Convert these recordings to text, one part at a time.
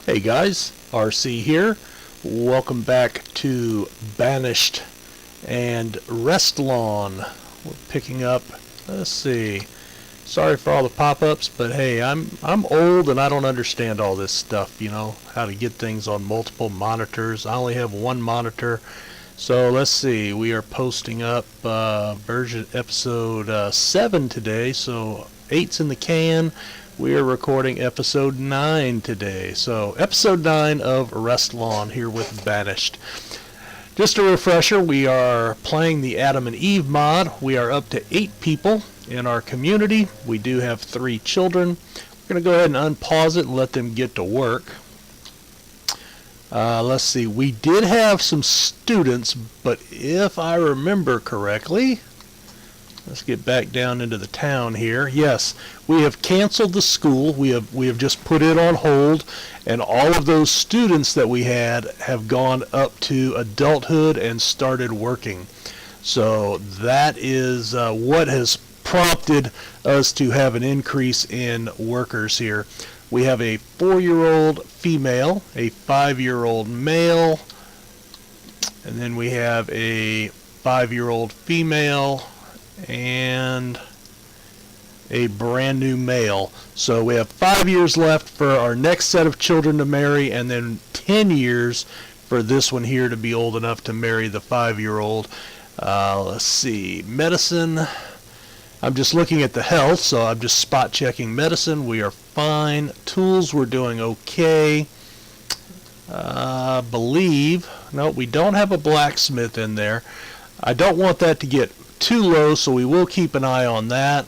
Hey guys, RC here. Welcome back to Banished and Restlawn. We're picking up, let's see. Sorry for all the pop-ups, but hey, I'm old and I don't understand all this stuff, you know, how to get things on multiple monitors. I only have one monitor. So let's see, we are posting up version episode 7 today, so 8's in the can. We are recording episode 9 today. So episode 9 of Restlawn here with Banished. Just a refresher, we are playing the Adam and Eve mod. We are up to 8 people in our community. We do have 3 children. We're going to go ahead and unpause it and let them get to work. Let's see, we did have some students, but if I remember correctly, let's get back down into the town here. Yes, we have canceled the school. We have just put it on hold, and all of those students that we had have gone up to adulthood and started working. So that is what has prompted us to have an increase in workers here. We have a 4-year-old female, a 5-year-old male, and then we have a 5-year-old female and a brand new male. So we have 5 years left for our next set of children to marry, and then 10 years for this one here to be old enough to marry the 5-year-old. Let's see, medicine. I'm just looking at the health, so I'm just spot checking medicine. We are fine. Tools, we're doing okay. Believe, no, we don't have a blacksmith in there. I don't want that to get too low, so we will keep an eye on that.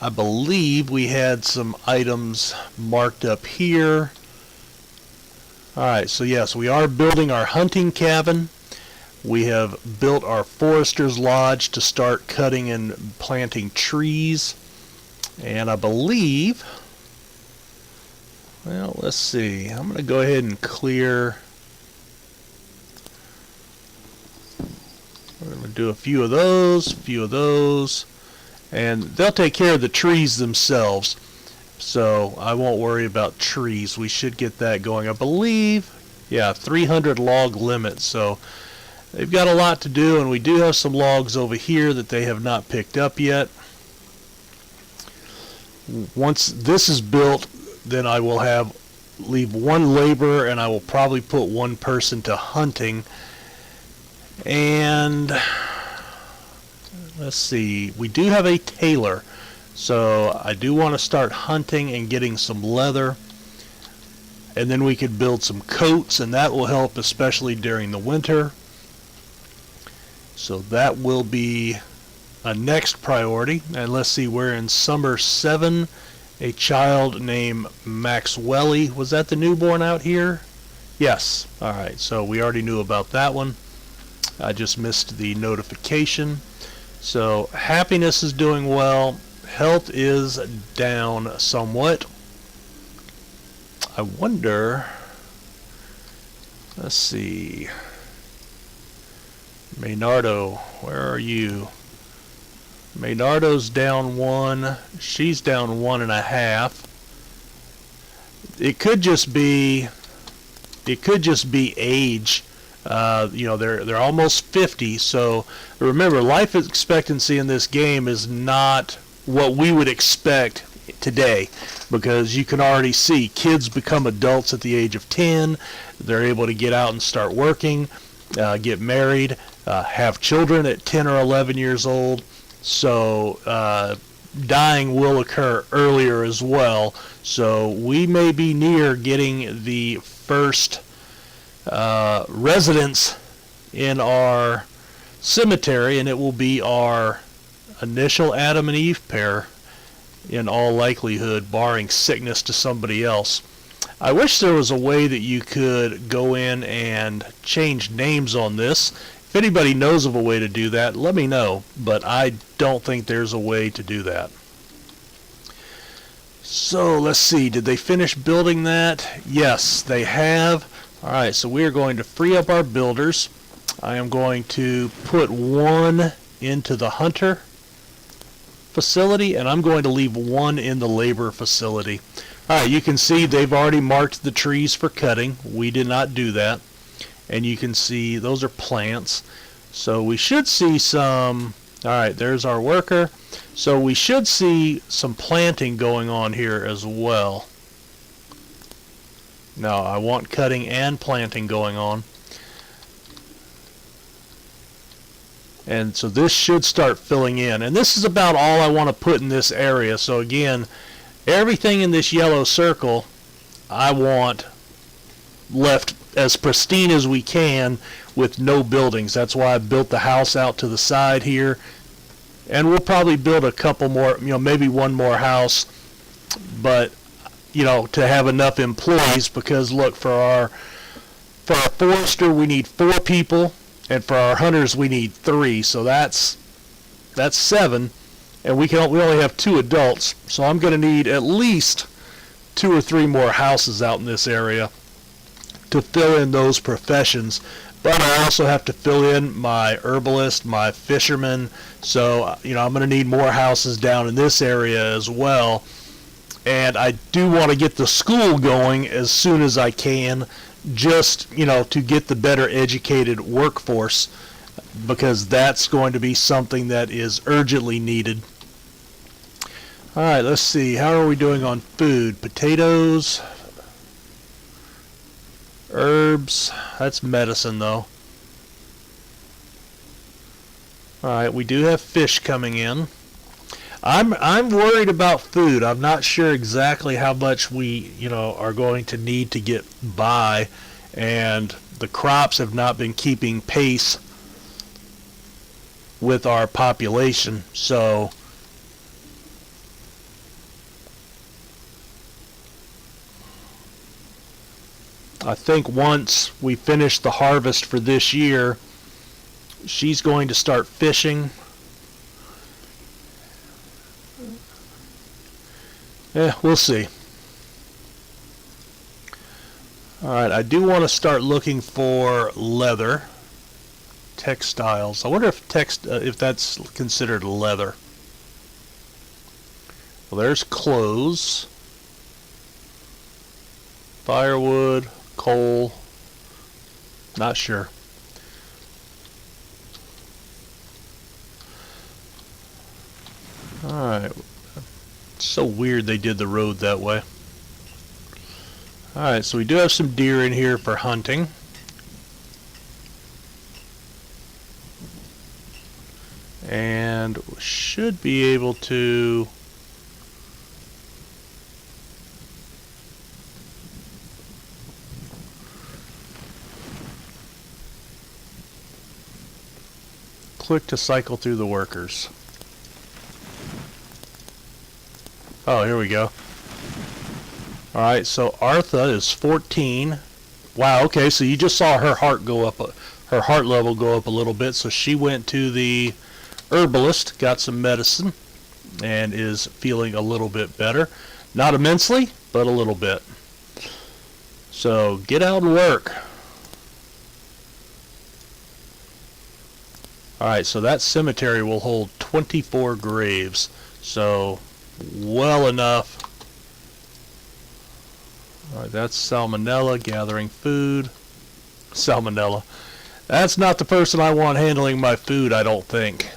I believe we had some items marked up here. Alright, so yes, we are building our hunting cabin. We have built our forester's lodge to start cutting and planting trees. And I believe, well, let's see, I'm going to go ahead and clear. We're going to do a few of those, and they'll take care of the trees themselves. So I won't worry about trees. We should get that going. I believe, yeah, 300 log limit. So they've got a lot to do, and we do have some logs over here that they have not picked up yet. Once this is built, then I will leave one laborer, and I will probably put one person to hunting. And let's see, we do have a tailor, so I do want to start hunting and getting some leather, and then we could build some coats, and that will help especially during the winter. So that will be a next priority. And let's see, we're in summer 7. A child named Maxwelly, was that the newborn out here? Yes. Alright, so we already knew about that one. I just missed the notification. So happiness is doing well. Health is down somewhat. I wonder, let's see, Maynardo, where are you? Maynardo's down 1. She's down 1.5. It could just be age. You know, they're almost 50, so remember, life expectancy in this game is not what we would expect today, because you can already see kids become adults at the age of 10. They're able to get out and start working, get married, have children at 10 or 11 years old. So dying will occur earlier as well. So we may be near getting the first residents in our cemetery, and it will be our initial Adam and Eve pair in all likelihood, barring sickness to somebody else. I wish there was a way that you could go in and change names on this. If anybody knows of a way to do that, let me know, but I don't think there's a way to do that. So let's see, did they finish building that? Yes, they have. Alright, so we are going to free up our builders. I am going to put one into the hunter facility, and I'm going to leave 1 in the labor facility. Alright, you can see they've already marked the trees for cutting. We did not do that. And you can see those are plants. So we should see some... Alright, there's our worker. So we should see some planting going on here as well. No, I want cutting and planting going on. And so this should start filling in. And this is about all I want to put in this area. So again, everything in this yellow circle I want left as pristine as we can with no buildings. That's why I built the house out to the side here. And we'll probably build a couple more, maybe one more house. But, to have enough employees, because look, for our forester we need 4 people. And for our hunters, we need 3, so that's 7, and we only have 2 adults. So I'm going to need at least 2 or 3 more houses out in this area to fill in those professions. But I also have to fill in my herbalist, my fisherman. So I'm going to need more houses down in this area as well. And I do want to get the school going as soon as I can. Just, to get the better educated workforce, because that's going to be something that is urgently needed. Alright, let's see. How are we doing on food? Potatoes, herbs. That's medicine, though. Alright, we do have fish coming in. I'm worried about food. I'm not sure exactly how much we, are going to need to get by, and the crops have not been keeping pace with our population. So I think once we finish the harvest for this year, she's going to start fishing. We'll see. Alright, I do want to start looking for leather. Textiles. I wonder if that's considered leather. Well, there's clothes. Firewood, coal. Not sure. Alright. So weird they did the road that way. Alright, so we do have some deer in here for hunting. And should be able to click to cycle through the workers. Oh, here we go. Alright, so Artha is 14. Wow, okay, so you just saw her heart go up, her heart level go up a little bit, so she went to the herbalist, got some medicine, and is feeling a little bit better. Not immensely, but a little bit. So, get out and work. Alright, so that cemetery will hold 24 graves. So, well enough. Alright, that's Salmonella, gathering food. Salmonella. That's not the person I want handling my food, I don't think.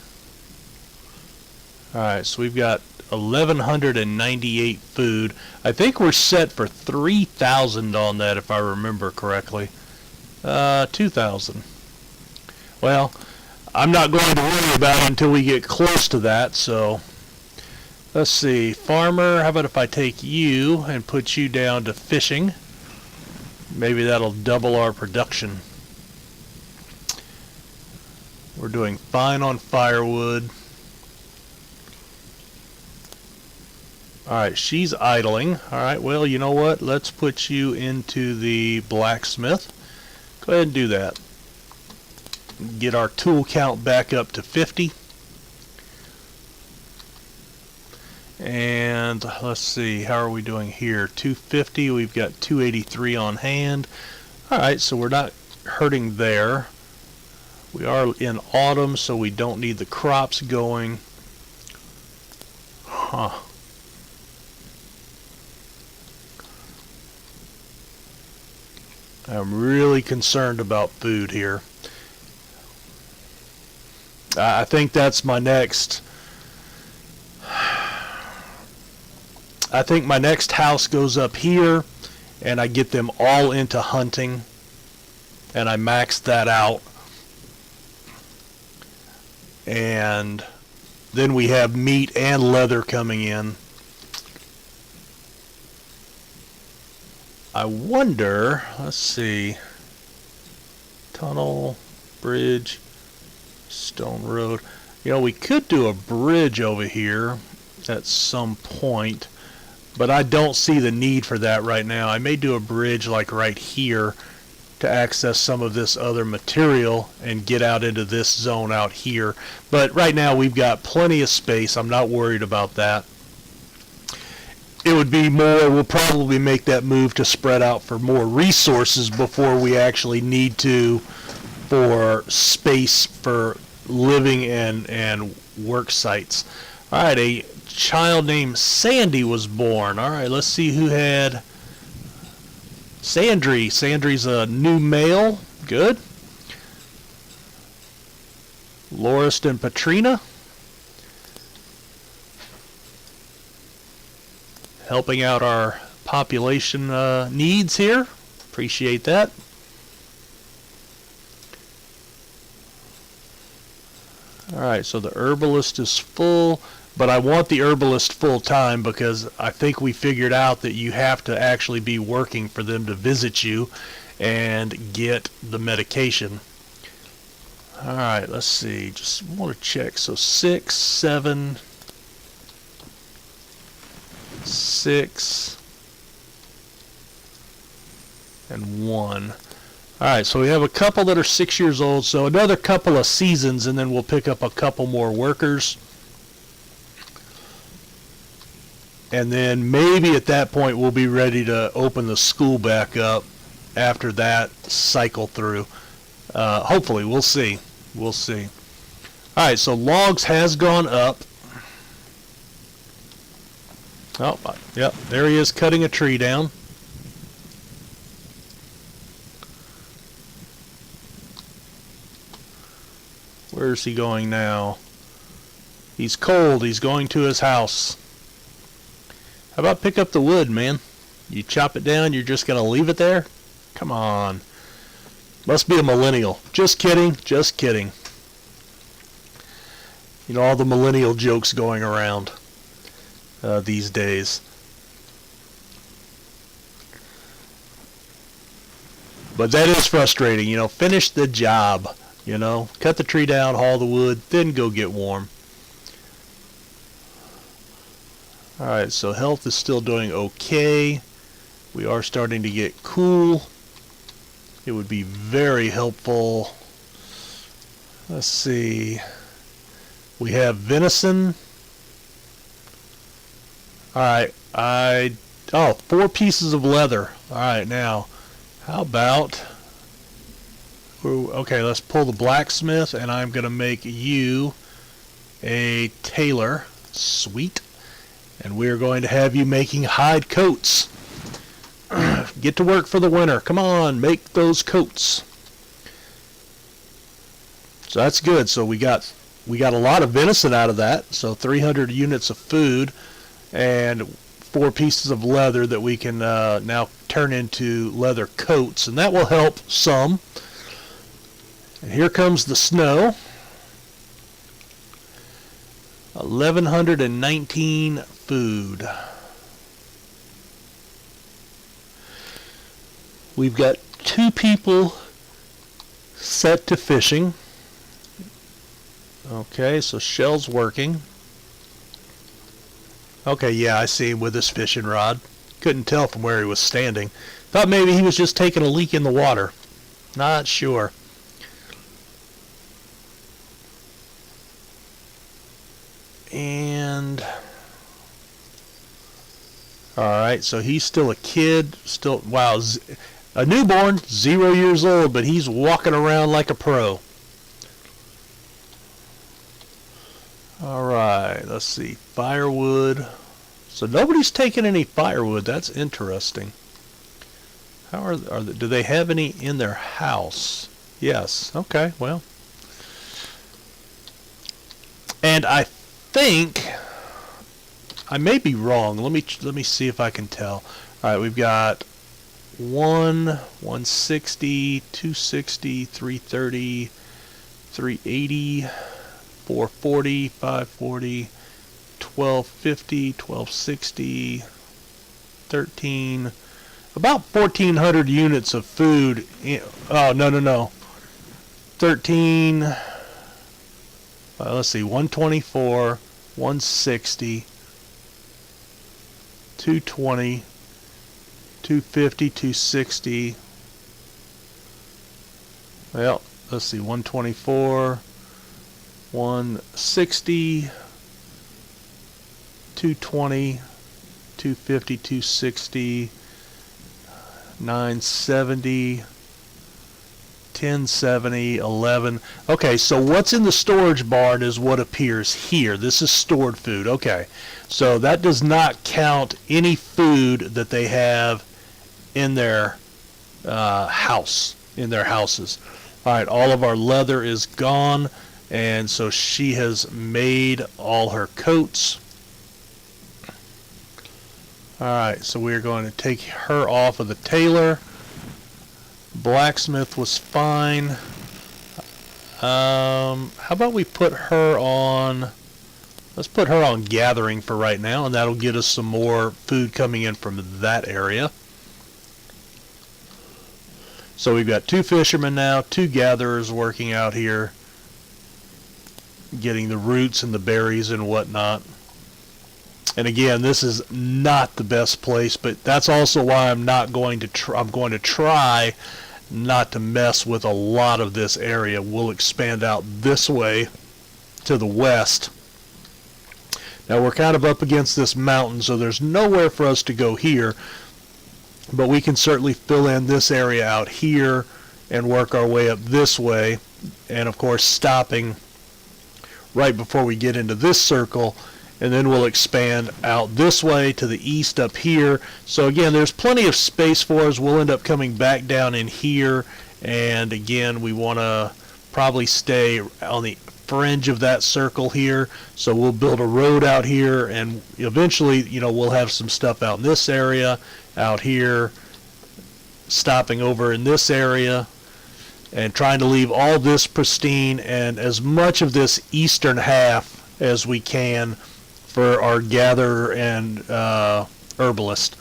Alright, so we've got 1,198 food. I think we're set for 3,000 on that, if I remember correctly. 2,000. Well, I'm not going to worry about it until we get close to that, so... Let's see, farmer, how about if I take you and put you down to fishing? Maybe that'll double our production. We're doing fine on firewood. Alright, she's idling. Alright, well, you know what? Let's put you into the blacksmith. Go ahead and do that. Get our tool count back up to 50. And let's see, how are we doing here? 250, we've got 283 on hand. Alright, so we're not hurting there. We are in autumn, so we don't need the crops going. Huh. I'm really concerned about food here. I think that's my next. I think my next house goes up here, and I get them all into hunting, and I max that out. And then we have meat and leather coming in. I wonder, let's see, tunnel, bridge, stone road. You know, we could do a bridge over here at some point, but I don't see the need for that right now. I may do a bridge like right here to access some of this other material and get out into this zone out here. But right now we've got plenty of space. I'm not worried about that. It would be more, we'll probably make that move to spread out for more resources before we actually need to for space for living and work sites. All right, a child named Sandy was born. All right, let's see who had Sandry. Sandry's a new male. Good. Loris and Patrina. Helping out our population needs here. Appreciate that. Alright, so the herbalist is full, but I want the herbalist full time because I think we figured out that you have to actually be working for them to visit you and get the medication. Alright, let's see. Just want to check. So 6, 7, 6, and 1. Alright, so we have a couple that are 6 years old, so another couple of seasons, and then we'll pick up a couple more workers. And then maybe at that point we'll be ready to open the school back up after that cycle through. Hopefully, we'll see. We'll see. Alright, so logs has gone up. Oh, yep, there he is cutting a tree down. Where's he going now? He's cold. He's going to his house. How about pick up the wood, man? You chop it down, you're just going to leave it there? Come on. Must be a millennial. Just kidding. Just kidding. You know, all the millennial jokes going around these days. But that is frustrating. You know, finish the job. You know, cut the tree down, haul the wood, then go get warm. Alright, so health is still doing okay. We are starting to get cool. It would be very helpful. Let's see. We have venison. Alright, 4 pieces of leather. Alright, now, how about... Okay, let's pull the blacksmith, and I'm going to make you a tailor. Sweet. And we're going to have you making hide coats. Get to work for the winter. Come on, make those coats. So that's good. So we got a lot of venison out of that. So 300 units of food and 4 pieces of leather that we can now turn into leather coats, and that will help some. And here comes the snow. 1,119 food. We've got 2 people set to fishing. Okay, so Shell's working. Okay, yeah, I see him with his fishing rod. Couldn't tell from where he was standing. Thought maybe he was just taking a leak in the water. Not sure. And alright, so he's still a kid, still, wow, a newborn, 0 years old, but he's walking around like a pro. Alright, let's let's see, firewood. So nobody's taking any firewood. That's interesting. How do they have any in their house? Yes. Okay. Well. And I think I may be wrong. Let me see if I can tell. All right, we've got 160, 260, 330, 380, 440, 540, 1250, 1260, 13, about 1,400 units of food. Oh, no. 13, let's see, 124, 160, 220, 250, 260. Well, let's see, 124, 160, 220, 250, 260, 970, 1070, 11. Okay, so what's in the storage barn is what appears here. This is stored food. Okay, so that does not count any food that they have in their house, in their houses. All right, all of our leather is gone, and so she has made all her coats. All right, so we're going to take her off of the tailor. Blacksmith was fine. How about we put her on, let's put her on gathering for right now, and that'll get us some more food coming in from that area. So we've got 2 fishermen now, 2 gatherers working out here, getting the roots and the berries and whatnot. And again, this is not the best place, but that's also why I'm not going to I'm going to try not to mess with a lot of this area. We'll expand out this way to the west. Now we're kind of up against this mountain, so there's nowhere for us to go here, but we can certainly fill in this area out here and work our way up this way, and of course stopping right before we get into this circle, and then we'll expand out this way to the east up here. So again, there's plenty of space for us. We'll end up coming back down in here, and again, we want to probably stay on the fringe of that circle here. So we'll build a road out here, and eventually, you know, we'll have some stuff out in this area, out here, stopping over in this area, and trying to leave all this pristine and as much of this eastern half as we can for our gatherer and herbalist.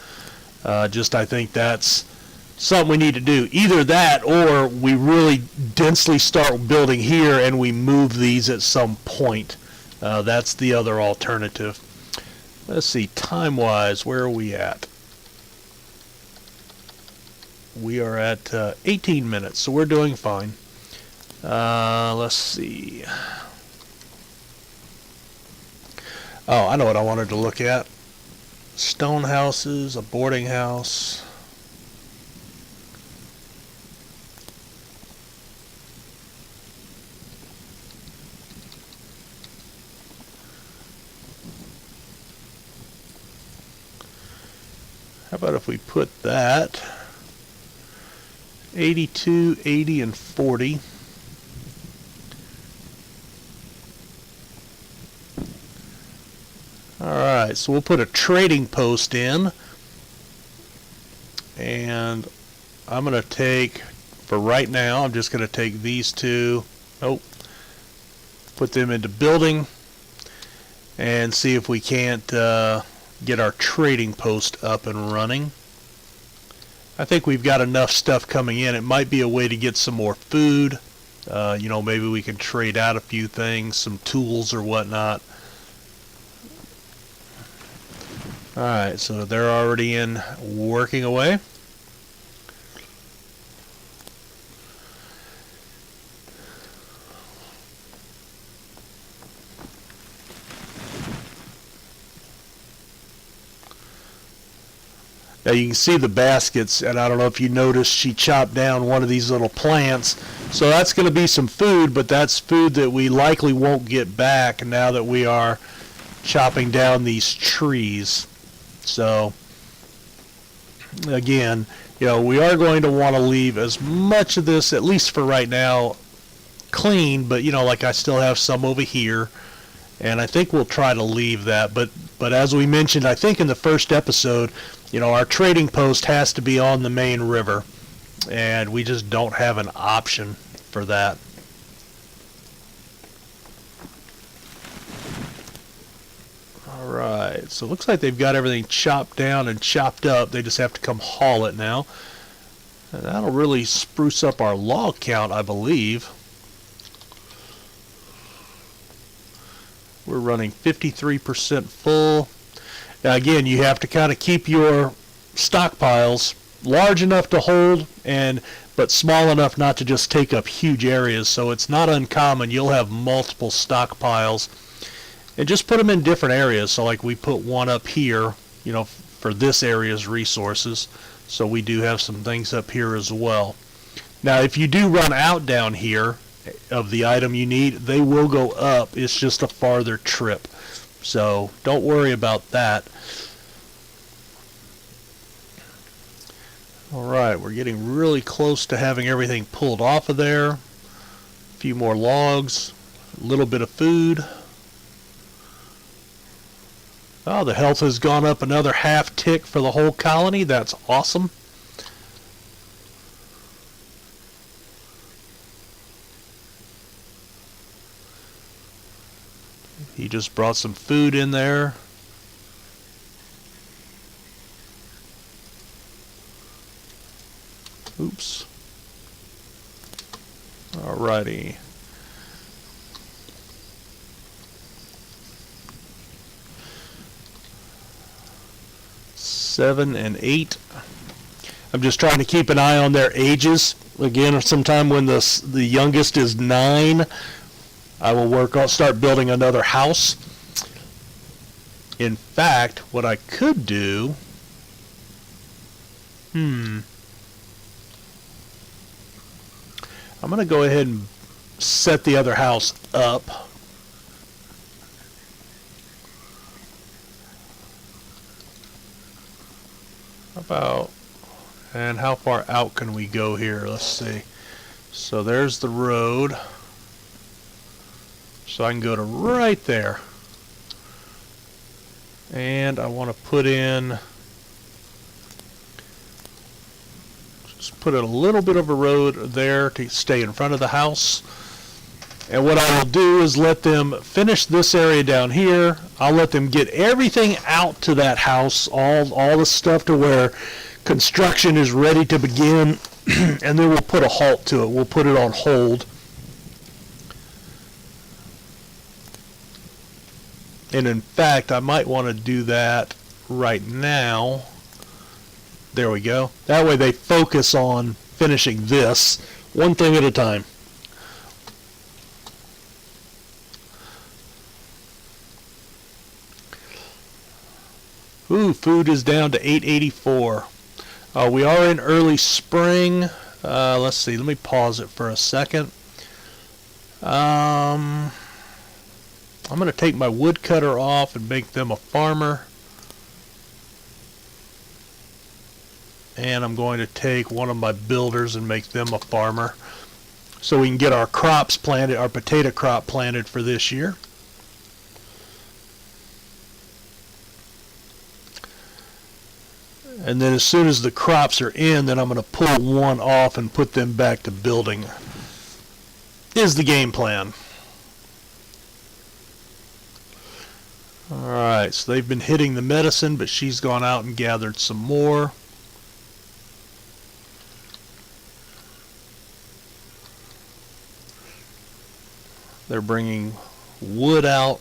I think that's something we need to do. Either that, or we really densely start building here and we move these at some point. That's the other alternative. Let's see, time-wise, where are we at? We are at 18 minutes, so we're doing fine. Let's see. Oh, I know what I wanted to look at. Stone houses, a boarding house. How about if we put that 82, 80, and 40. Alright, so we'll put a trading post in, and I'm going to take, for right now, I'm just going to take these two, put them into building, and see if we can't get our trading post up and running. I think we've got enough stuff coming in. It might be a way to get some more food. Maybe we can trade out a few things, some tools or whatnot. Alright, so they're already in working away. Now you can see the baskets, and I don't know if you noticed, she chopped down one of these little plants. So that's going to be some food, but that's food that we likely won't get back now that we are chopping down these trees. So again, we are going to want to leave as much of this, at least for right now, clean, but like I still have some over here, and I think we'll try to leave that. But as we mentioned, I think in the first episode, our trading post has to be on the main river, and we just don't have an option for that. Alright, so it looks like they've got everything chopped down and chopped up. They just have to come haul it now. And that'll really spruce up our log count, I believe. We're running 53% full. Now again, you have to kind of keep your stockpiles large enough to hold, but small enough not to just take up huge areas. So it's not uncommon. You'll have multiple stockpiles. And just put them in different areas. So like we put one up here, for this area's resources. So we do have some things up here as well. Now if you do run out down here of the item you need, they will go up. It's just a farther trip. So don't worry about that. Alright, we're getting really close to having everything pulled off of there. A few more logs, a little bit of food. Oh, the health has gone up another half tick for the whole colony. That's awesome. He just brought some food in there. Oops. Alrighty. Seven and 8. I'm just trying to keep an eye on their ages. Again, sometime when the youngest is 9, I will start building another house. In fact, what I could do, I'm going to go ahead and set the other house up. And how far out can we go here? Let's see. So there's the road. So I can go to right there. And I want to put in, just put a little bit of a road there to stay in front of the house. And what I will do is let them finish this area down here. I'll let them get everything out to that house, all the stuff to where construction is ready to begin, and then we'll put a halt to it. We'll put it on hold. And in fact, I might want to do that right now. There we go. That way they focus on finishing this one thing at a time. Ooh, food is down to 884. We are in early spring. Let's see. Let me pause it for a second. I'm going to take my woodcutter off and make them a farmer. And I'm going to take one of my builders and make them a farmer, so we can get our crops planted, our potato crop planted for this year. And then as soon as the crops are in, then I'm going to pull one off and put them back to building, is the game plan. Alright, so they've been hitting the medicine, but she's gone out and gathered some more. They're bringing wood out.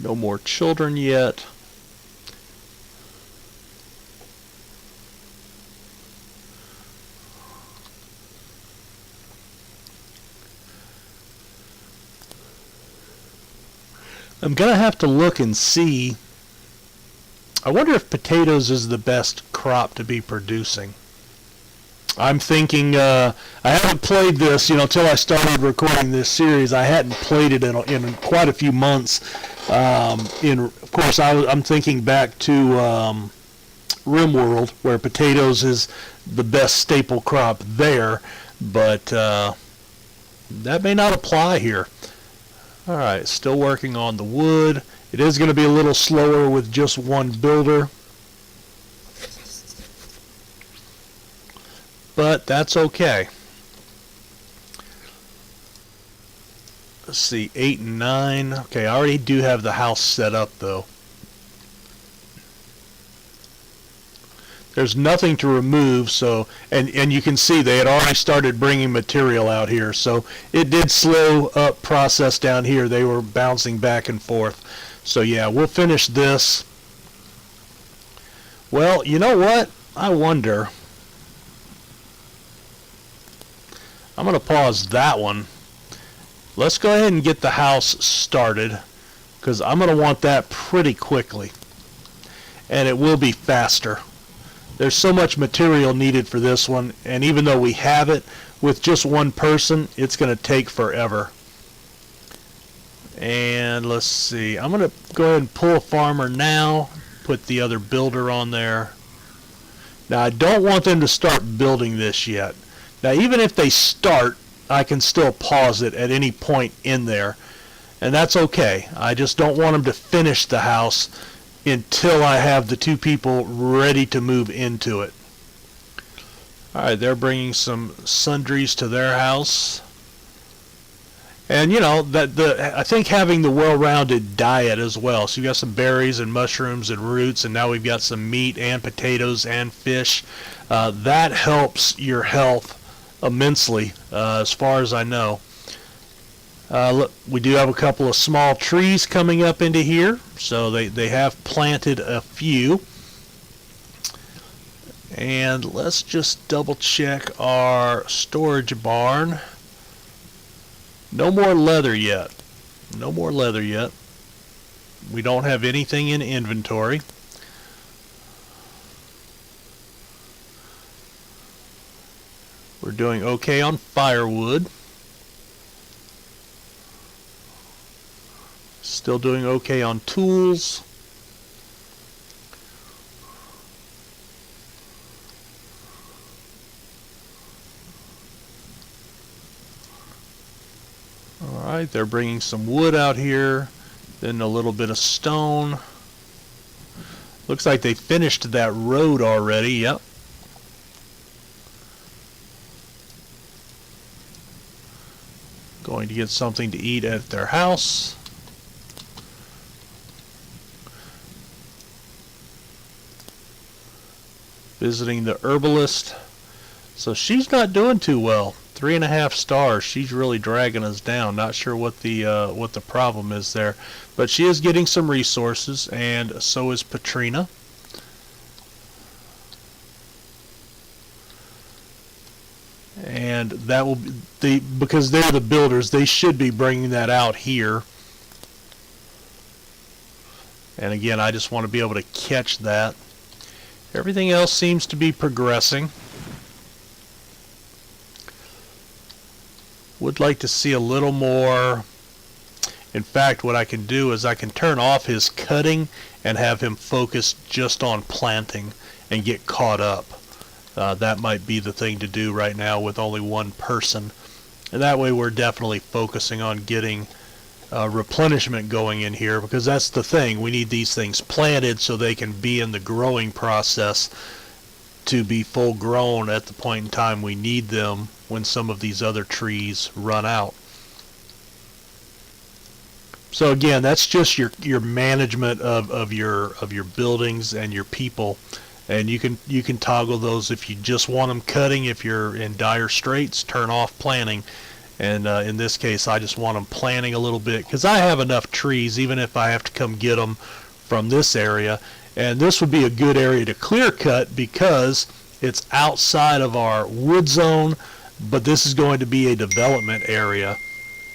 No more children yet. I'm going to have to look and see I wonder if potatoes is the best crop to be producing. I'm thinking, I haven't played this, till I started recording this series. I hadn't played it in quite a few months. Of course, I'm thinking back to RimWorld, where potatoes is the best staple crop there, but that may not apply here. All right, still working on the wood. It is going to be a little slower with just one builder, but that's okay. Let's see, 8 and 9. Okay, I already do have the house set up, though. There's nothing to remove, so and you can see they had already started bringing material out here, so it did slow up process down here. They were bouncing back and forth. So yeah, we'll finish this. Well, you know what? I wonder. I'm going to pause that one. Let's go ahead and get the house started, because I'm going to want that pretty quickly, and it will be faster. There's so much material needed for this one, and even though we have it with just one person, it's going to take forever. And let's see, I'm going to go ahead and pull a farmer now, put the other builder on there. Now I don't want them to start building this yet. Now even if they start, I can still pause it at any point in there, and that's okay. I just don't want them to finish the house until I have the two people ready to move into it. Alright, they're bringing some sundries to their house. And I think having the well-rounded diet as well. So you got some berries and mushrooms and roots, and now we've got some meat and potatoes and fish. That helps your health immensely, as far as I know. Look, we do have a couple of small trees coming up into here, so they have planted a few. And let's just double check our storage barn. No more leather yet. No more leather yet. We don't have anything in inventory. We're doing okay on firewood. Still doing okay on tools. Alright, they're bringing some wood out here, then a little bit of stone. Looks like they finished that road already, yep. Going to get something to eat at their house. Visiting the herbalist. So she's not doing too well. 3.5 stars. She's really dragging us down. Not sure what the problem is there, but she is getting some resources, and so is Patrina. And that will be because they're the builders. They should be bringing that out here. And again, I just want to be able to catch that. Everything else seems to be progressing. Would like to see a little more. In fact, what I can do is I can turn off his cutting and have him focus just on planting and get caught up. That might be the thing to do right now with only one person. And that way we're definitely focusing on getting replenishment going in here, because that's the thing. We need these things planted so they can be in the growing process to be full grown at the point in time we need them when some of these other trees run out. So again, that's just your management of your buildings and your people, and you can toggle those if you just want them cutting. If you're in dire straits, turn off planting. And in this case, I just want them planting a little bit, because I have enough trees even if I have to come get them from this area. And this would be a good area to clear cut because it's outside of our wood zone, but this is going to be a development area.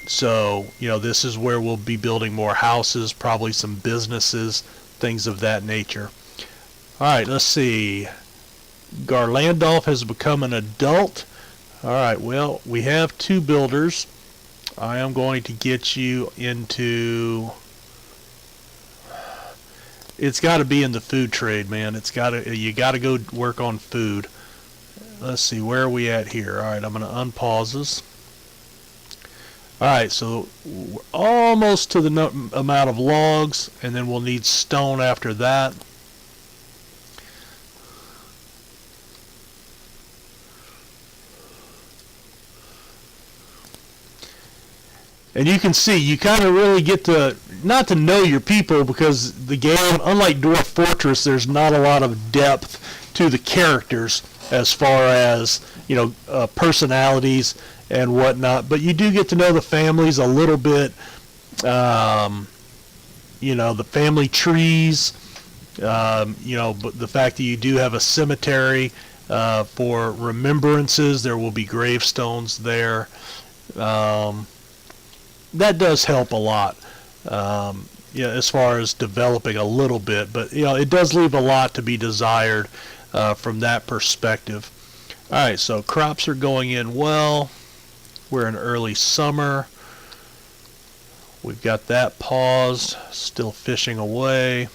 So, this is where we'll be building more houses, probably some businesses, things of that nature. Alright, let's see. Garlandolf has become an adult. Alright, well, we have 2 builders. I am going to get you into... It's got to be in the food trade, man. You got to go work on food. Let's see, where are we at here? Alright, I'm going to unpause this. Alright, so we're almost to the amount of logs, and then we'll need stone after that. And you can see, you kind of really get to, not to know your people, because the game, unlike Dwarf Fortress, there's not a lot of depth to the characters as far as, you know, personalities and whatnot. But you do get to know the families a little bit, you know, the family trees, you know, but the fact that you do have a cemetery for remembrances, there will be gravestones there. That does help a lot, yeah, as far as developing a little bit, but you know, it does leave a lot to be desired from that perspective. Alright, so crops are going in well. We're in early summer. We've got that paused, still fishing away.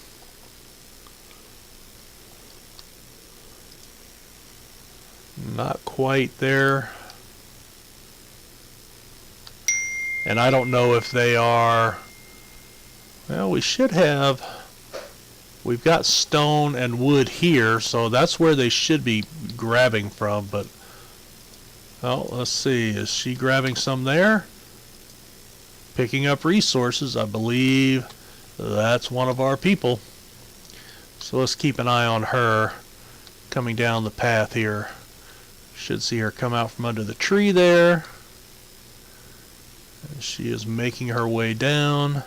Not quite there. And I don't know if they are, well, we should have, we've got stone and wood here, so that's where they should be grabbing from, but, well, let's see, is she grabbing some there? Picking up resources, I believe that's one of our people. So let's keep an eye on her coming down the path here. Should see her come out from under the tree there. She is making her way down.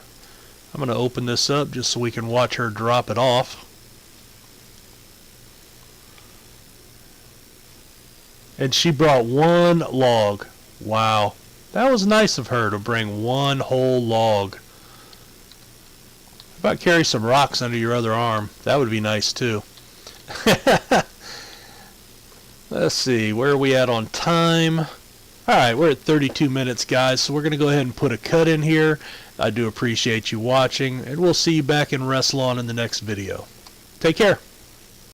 I'm going to open this up just so we can watch her drop it off. And she brought 1 log. Wow. That was nice of her to bring 1 whole log. How about carry some rocks under your other arm? That would be nice too. Let's see, where are we at on time? Alright, we're at 32 minutes, guys, so we're going to go ahead and put a cut in here. I do appreciate you watching, and we'll see you back in Restlawn in the next video. Take care.